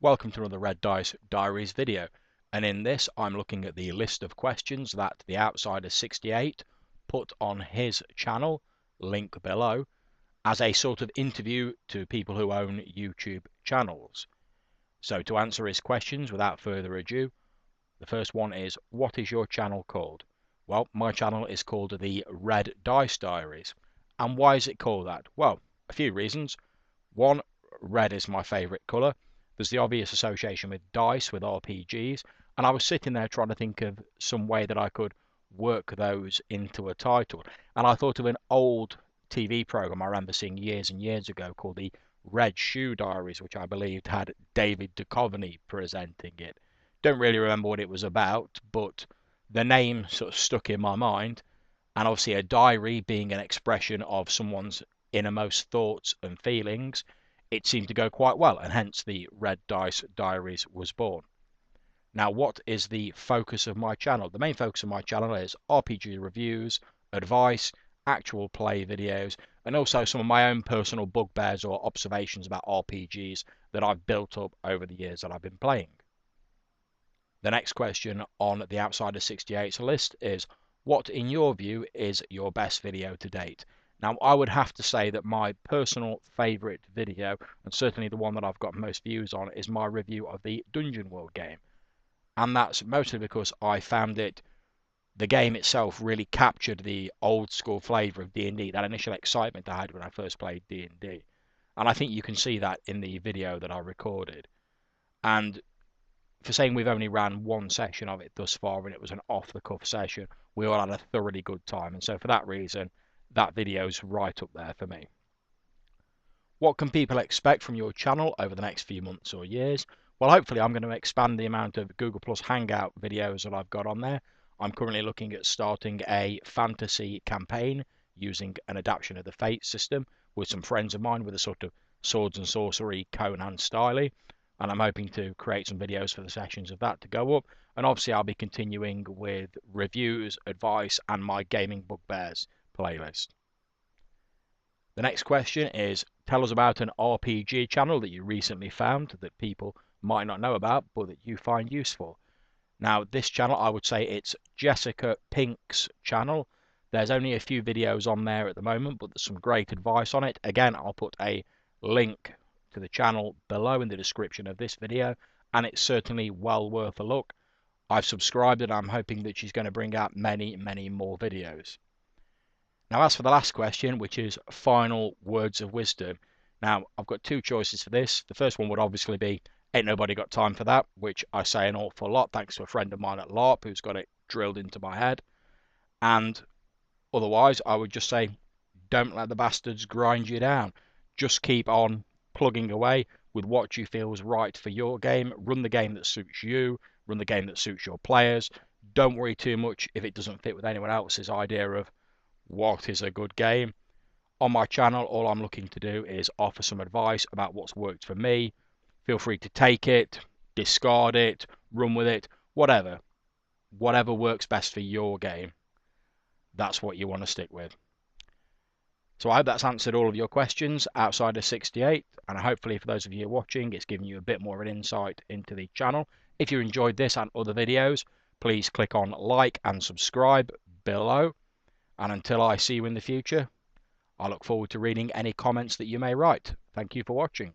Welcome to another Red Dice Diaries video, and in this I'm looking at the list of questions that TheOutsider68 put on his channel, link below, as a sort of interview to people who own YouTube channels. So to answer his questions without further ado, the first one is, what is your channel called? Well, my channel is called the Red Dice Diaries. And why is it called that? Well, a few reasons. One, red is my favourite colour. There's the obvious association with dice, with RPGs, and I was sitting there trying to think of some way that I could work those into a title. And I thought of an old TV programme I remember seeing years and years ago called the Red Shoe Diaries, which I believed had David Duchovny presenting it. Don't really remember what it was about, but the name sort of stuck in my mind. And obviously a diary being an expression of someone's innermost thoughts and feelings, it seemed to go quite well, and hence the Red Dice Diaries was born. Now, what is the focus of my channel? The main focus of my channel is RPG reviews, advice, actual play videos, and also some of my own personal bugbears or observations about RPGs that I've built up over the years that I've been playing. The next question on the TheOutsider68's list is, what in your view is your best video to date? Now, I would have to say that my personal favourite video, and certainly the one that I've got most views on, is my review of the Dungeon World game. And that's mostly because I found the game itself really captured the old school flavour of D&D, that initial excitement I had when I first played D&D. And I think you can see that in the video that I recorded. And for saying we've only ran one session of it thus far, and it was an off-the-cuff session, we all had a thoroughly good time. And so for that reason, that video's right up there for me. What can people expect from your channel over the next few months or years? Well, hopefully I'm going to expand the amount of Google Plus Hangout videos that I've got on there. I'm currently looking at starting a fantasy campaign using an adaptation of the Fate system with some friends of mine with a sort of swords and sorcery Conan style. And I'm hoping to create some videos for the sessions of that to go up. And obviously I'll be continuing with reviews, advice, and my Gaming Bugbears playlist. The next question is, tell us about an RPG channel that you recently found that people might not know about, but that you find useful. Now, this channel, I would say it's Jessica Pink's channel. There's only a few videos on there at the moment, but there's some great advice on it. Again, I'll put a link to the channel below in the description of this video, and it's certainly well worth a look. I've subscribed and I'm hoping that she's going to bring out many, many more videos. Now, as for the last question, which is final words of wisdom. Now, I've got two choices for this. The first one would obviously be, ain't nobody got time for that, which I say an awful lot thanks to a friend of mine at LARP who's got it drilled into my head. And otherwise, I would just say, don't let the bastards grind you down. Just keep on plugging away with what you feel is right for your game. Run the game that suits you. Run the game that suits your players. Don't worry too much if it doesn't fit with anyone else's idea of what is a good game. On my channel, all I'm looking to do is offer some advice about what's worked for me. Feel free to take it, discard it, run with it, whatever. Whatever works best for your game, that's what you want to stick with. So I hope that's answered all of your questions, Outsider68, and hopefully for those of you watching, it's given you a bit more of an insight into the channel. If you enjoyed this and other videos, please click on like and subscribe below. And until I see you in the future, I look forward to reading any comments that you may write. Thank you for watching.